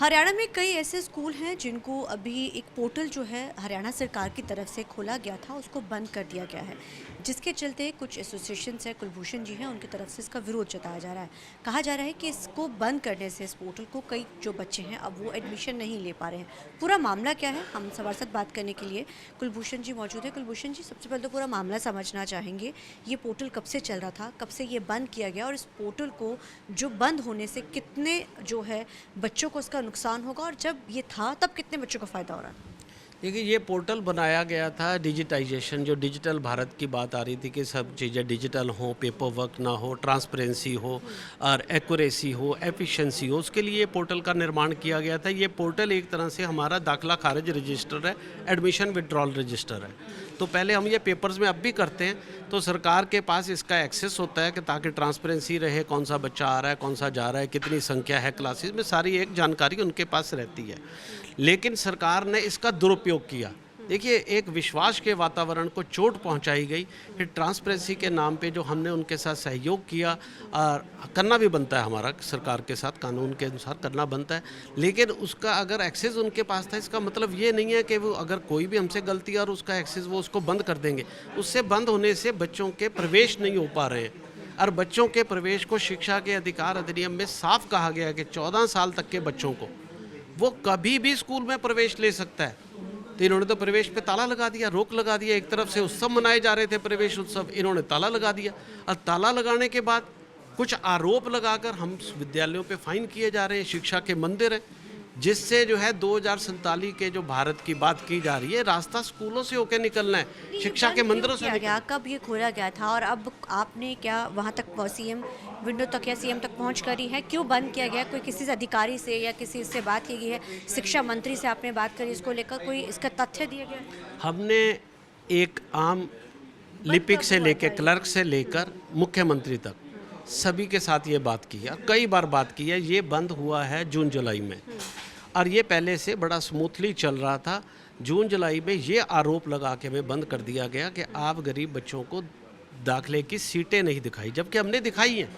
हरियाणा में कई ऐसे स्कूल हैं जिनको अभी एक पोर्टल जो है हरियाणा सरकार की तरफ से खोला गया था, उसको बंद कर दिया गया है, जिसके चलते कुछ एसोसिएशंस हैं, कुलभूषण जी हैं, उनकी तरफ से इसका विरोध जताया जा रहा है। कहा जा रहा है कि इसको बंद करने से इस पोर्टल को कई जो बच्चे हैं अब वो एडमिशन नहीं ले पा रहे हैं। पूरा मामला क्या है, हम हमारे साथ बात करने के लिए कुलभूषण जी मौजूद है। कुलभूषण जी, सबसे पहले तो पूरा मामला समझना चाहेंगे, ये पोर्टल कब से चल रहा था, कब से ये बंद किया गया और इस पोर्टल को जो बंद होने से कितने जो है बच्चों को इसका नुकसान होगा, और जब ये था तब कितने बच्चों को फ़ायदा हो रहा है? देखिए, ये पोर्टल बनाया गया था डिजिटाइजेशन, जो डिजिटल भारत की बात आ रही थी कि सब चीज़ें डिजिटल हो, पेपर वर्क ना हो, ट्रांसपेरेंसी हो और एक्यूरेसी हो, एफिशिएंसी हो, उसके लिए ये पोर्टल का निर्माण किया गया था। ये पोर्टल एक तरह से हमारा दाखिला खारिज रजिस्टर है, एडमिशन विड्रॉल रजिस्टर है। तो पहले हम ये पेपर्स में अब भी करते हैं, तो सरकार के पास इसका एक्सेस होता है कि ताकि ट्रांसपेरेंसी रहे, कौन सा बच्चा आ रहा है, कौन सा जा रहा है, कितनी संख्या है क्लासेस में, सारी एक जानकारी उनके पास रहती है। लेकिन सरकार ने इसका दुरुपयोग किया। देखिए, एक विश्वास के वातावरण को चोट पहुंचाई गई कि ट्रांसपेरेंसी के नाम पे जो हमने उनके साथ सहयोग किया, और करना भी बनता है, हमारा सरकार के साथ कानून के अनुसार करना बनता है, लेकिन उसका अगर एक्सेस उनके पास था, इसका मतलब ये नहीं है कि वो अगर कोई भी हमसे गलती और उसका एक्सेस वो उसको बंद कर देंगे। उससे बंद होने से बच्चों के प्रवेश नहीं हो पा रहे हैं, और बच्चों के प्रवेश को शिक्षा के अधिकार अधिनियम में साफ कहा गया है कि 14 साल तक के बच्चों को वो कभी भी स्कूल में प्रवेश ले सकता है। तो इन्होंने तो प्रवेश पे ताला लगा दिया, रोक लगा दिया। एक तरफ से उत्सव मनाए जा रहे थे, प्रवेश उत्सव, इन्होंने ताला लगा दिया। और ताला लगाने के बाद कुछ आरोप लगाकर हम विद्यालयों पे फाइन किए जा रहे हैं। शिक्षा के मंदिर हैं, जिससे जो है 2047 के जो भारत की बात की जा रही है, रास्ता स्कूलों से होकर निकलना है, शिक्षा के मंदिरों से किया गया, कब ये खोला गया था और अब आपने क्या वहाँ तक सीएम विंडो तक या सीएम तक पहुँच करी है? क्यों बंद किया गया? कोई किसी से अधिकारी से या किसी से बात की गई है? शिक्षा मंत्री से आपने बात करी इसको लेकर, कोई इसका तथ्य दिया गया? हमने एक आम लिपिक से लेकर, क्लर्क से लेकर मुख्यमंत्री तक सभी के साथ ये बात की है, कई बार बात की है। ये बंद हुआ है जून जुलाई में, और ये पहले से बड़ा स्मूथली चल रहा था। जून जुलाई में ये आरोप लगा के हमें बंद कर दिया गया कि आप गरीब बच्चों को दाखिले की सीटें नहीं दिखाई, जबकि हमने दिखाई हैं।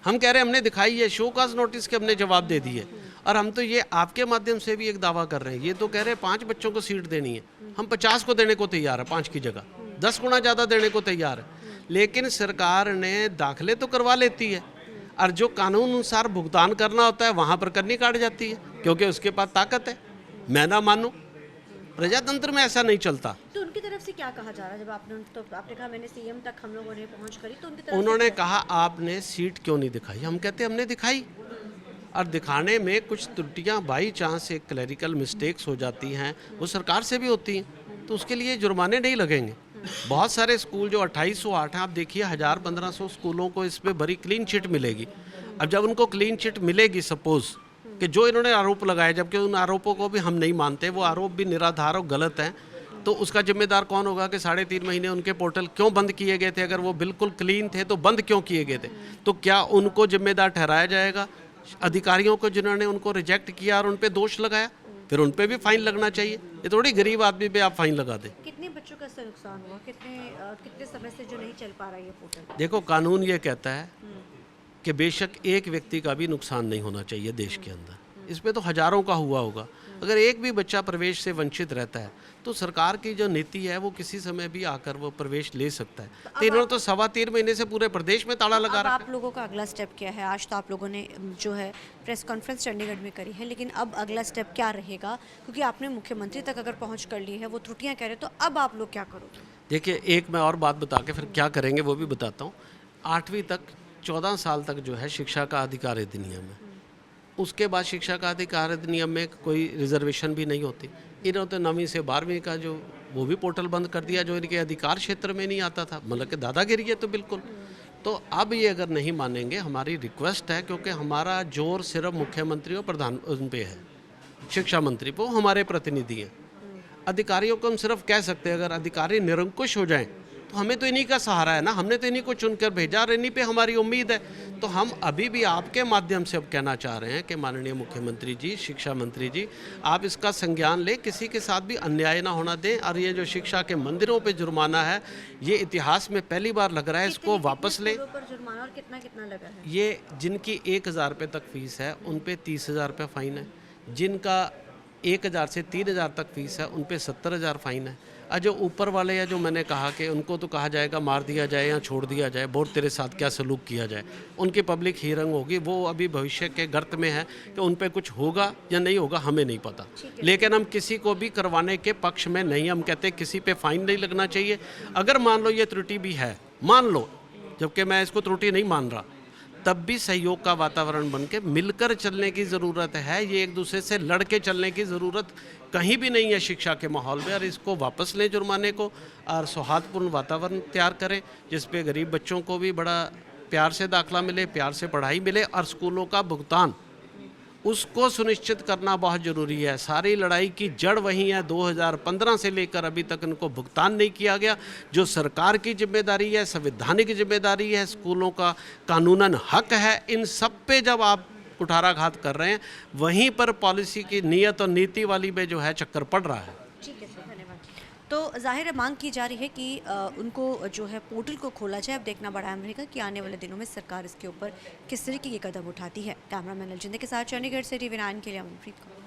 हम कह रहे हैं हमने दिखाई है, शो काज नोटिस के हमने जवाब दे दिए। और हम तो ये आपके माध्यम से भी एक दावा कर रहे हैं, ये तो कह रहे हैं 5 बच्चों को सीट देनी है, हम 50 को देने को तैयार है, 5 की जगह 10 गुना ज़्यादा देने को तैयार है। लेकिन सरकार ने दाखिले तो करवा लेती है, और जो कानून अनुसार भुगतान करना होता है वहाँ पर करनी काट जाती है, क्योंकि उसके पास ताकत है। मैं ना मानूं, प्रजातंत्र में ऐसा नहीं चलता। तो उनकी तरफ से क्या कहा जा रहा है? जब आपने कहा मैंने सीएम तक हम लोगों ने पहुंच करी, तो उनकी तरफ उन्होंने कहा आपने सीट क्यों नहीं दिखाई? हम कहते हमने दिखाई, और दिखाने में कुछ त्रुटियां बाई चांस एक क्लरिकल मिस्टेक्स हो जाती हैं, वो सरकार से भी होती हैं, तो उसके लिए जुर्माने नहीं लगेंगे। बहुत सारे स्कूल जो 2808 हैं, आप देखिए 1000-1500 स्कूलों को इसमें बड़ी क्लीन चिट मिलेगी। अब जब उनको क्लीन चिट मिलेगी, सपोज कि जो इन्होंने आरोप लगाए, जबकि उन आरोपों को भी हम नहीं मानते, वो आरोप भी निराधार और गलत हैं, तो उसका जिम्मेदार कौन होगा कि 3.5 महीने उनके पोर्टल क्यों बंद किए गए थे? अगर वो बिल्कुल क्लीन थे तो बंद क्यों किए गए थे? तो क्या उनको जिम्मेदार ठहराया जाएगा? अधिकारियों को जिन्होंने उनको रिजेक्ट किया और उन पे दोष लगाया, फिर उन पे भी फाइन लगना चाहिए। ये थोड़ी गरीब आदमी पे आप फाइन लगा दें। कितने बच्चों का इससे नुकसान हुआ? कितने समय से जो नहीं चल पा रहा है ये पोर्टल? देखो, कानून ये कहता है कि बेशक एक व्यक्ति का भी नुकसान नहीं होना चाहिए देश के अंदर। इसमें तो हजारों का हुआ होगा। अगर एक भी बच्चा प्रवेश से वंचित रहता है, तो सरकार की जो नीति है वो किसी समय भी आकर वो प्रवेश ले सकता है। तो इन्होंने तो 3.25 महीने से पूरे प्रदेश में ताला लगा रखा है। आप लोगों का अगला स्टेप क्या है? आज तो आप लोगों ने जो है प्रेस कॉन्फ्रेंस चंडीगढ़ में करी है, लेकिन अब अगला स्टेप क्या रहेगा? क्योंकि आपने मुख्यमंत्री तक अगर पहुंच कर ली है, वो त्रुटियां कह रहे, तो अब आप लोग क्या करोगे? देखिए, एक मैं और बात बता के फिर क्या करेंगे वो भी बताता हूँ। 8वीं तक 14 साल तक जो है शिक्षा का अधिकार अधिनियम है, उसके बाद शिक्षा का अधिकार अधिनियम में कोई रिजर्वेशन भी नहीं होती। इन्होंने तो 9वीं से 12वीं का जो वो भी पोर्टल बंद कर दिया, जो इनके अधिकार क्षेत्र में नहीं आता था। मतलब कि दादागिरी है तो बिल्कुल। तो अब ये अगर नहीं मानेंगे, हमारी रिक्वेस्ट है, क्योंकि हमारा जोर सिर्फ मुख्यमंत्री और प्रधान उन पे है, शिक्षा मंत्री पे, वो हमारे प्रतिनिधि हैं। अधिकारियों को हम सिर्फ कह सकते हैं, अगर अधिकारी निरंकुश हो जाएं तो हमें तो इन्हीं का सहारा है ना, हमने तो इन्हीं को चुनकर भेजा और इन्हीं पे हमारी उम्मीद है। तो हम अभी भी आपके माध्यम से अब कहना चाह रहे हैं कि माननीय मुख्यमंत्री जी, शिक्षा मंत्री जी, आप इसका संज्ञान लें, किसी के साथ भी अन्याय ना होना दें। और ये जो शिक्षा के मंदिरों पे जुर्माना है, ये इतिहास में पहली बार लग रहा है, इसको वापस लें। जुर्माना और कितना कितना लगा है? ये जिनकी 1,000 रुपये तक फीस है, उन पे 30,000 रुपये फ़ाइन है। जिनका 1,000 से 3,000 तक फीस है, उन पे 70,000 फाइन है। और जो ऊपर वाले हैं, जो मैंने कहा कि उनको तो कहा जाएगा मार दिया जाए या छोड़ दिया जाए, बोल तेरे साथ क्या सलूक किया जाए, उनकी पब्लिक हियरिंग होगी। वो अभी भविष्य के गर्त में है कि उन पे कुछ होगा या नहीं होगा, हमें नहीं पता। लेकिन हम किसी को भी करवाने के पक्ष में नहीं। हम कहते किसी पे फाइन नहीं लगना चाहिए। अगर मान लो ये त्रुटि भी है, मान लो, जबकि मैं इसको त्रुटि नहीं मान रहा, तब भी सहयोग का वातावरण बन के मिलकर चलने की ज़रूरत है। ये एक दूसरे से लड़ के चलने की ज़रूरत कहीं भी नहीं है शिक्षा के माहौल में। और इसको वापस लें जुर्माने को, और सौहार्दपूर्ण वातावरण तैयार करें जिस पे गरीब बच्चों को भी बड़ा प्यार से दाखिला मिले, प्यार से पढ़ाई मिले, और स्कूलों का भुगतान उसको सुनिश्चित करना बहुत ज़रूरी है। सारी लड़ाई की जड़ वही है। 2015 से लेकर अभी तक इनको भुगतान नहीं किया गया, जो सरकार की जिम्मेदारी है, संवैधानिक जिम्मेदारी है, स्कूलों का कानूनन हक है। इन सब पे जब आप कुठाराघात कर रहे हैं, वहीं पर पॉलिसी की नियत और नीति वाली में जो है चक्कर पड़ रहा है। ठीक है सर, धन्यवाद। तो ज़ाहिर है मांग की जा रही है कि उनको जो है पोर्टल को खोला जाए। अब देखना बड़ा अहम रहेगा कि आने वाले दिनों में सरकार इसके ऊपर किस तरीके के कदम उठाती है। कैमरामैन अलजिंदे के साथ चंडीगढ़ से TV9 के लिए अमनप्रीत कौर।